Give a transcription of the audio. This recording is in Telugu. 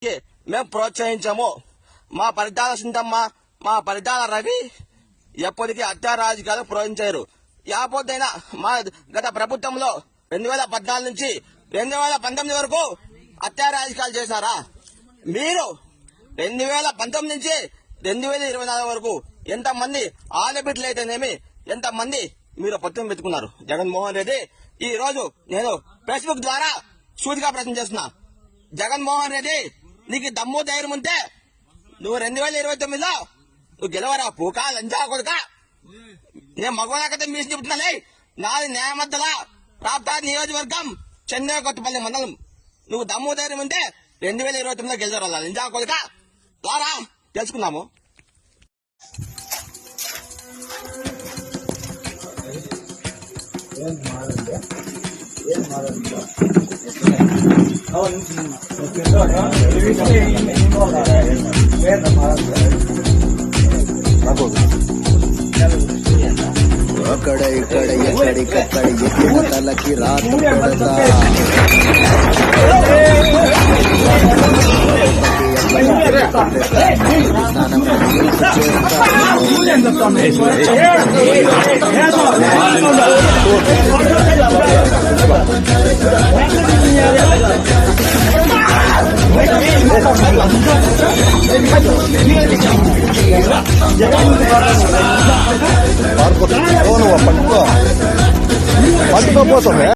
మేము ప్రోత్సహించాము. మా పరిటాల సింతమ్మ, మా పరిటాల రవి ఎప్పటికీ హత్యా రాజకీయాలు ప్రోత్సహించారు. యాపోతైనా మా గత ప్రభుత్వంలో 2014 నుంచి 2019 వరకు హత్యా రాజకీయాలు చేశారా? మీరు 2019 నుంచి 2024 వరకు ఎంతమంది ఆడబిడ్డలు అయితేనేమి ఎంతమంది మీరు పత్రం పెట్టుకున్నారు? జగన్మోహన్ రెడ్డి, ఈ రోజు నేను ఫేస్బుక్ ద్వారా సూటిగా ప్రశ్న చేస్తున్నా. జగన్మోహన్ రెడ్డి, నీకు దమ్ము ధైర్యం ఉంటే నువ్వు 2029లో నువ్వు గెలవరా? పూకా లంజా కొడుక. నేను మగవాళ్ళకైతే మీసి చెబుతున్నాలే. నాది న్యాయమద్దల ప్రాప్త నియోజకవర్గం, చెన్నై కొత్తపల్లి మండలం. నువ్వు దమ్ము ధైర్యం ఉంటే 2029లో గెలవరా లంజా కొడుక ద్వారా తెలుసుకున్నాము. అక్కడ ఇక్కడ ఎక్కడికక్కడ ఎత్తిన తలకి రాత పడతా. పట్టుకోపోతామే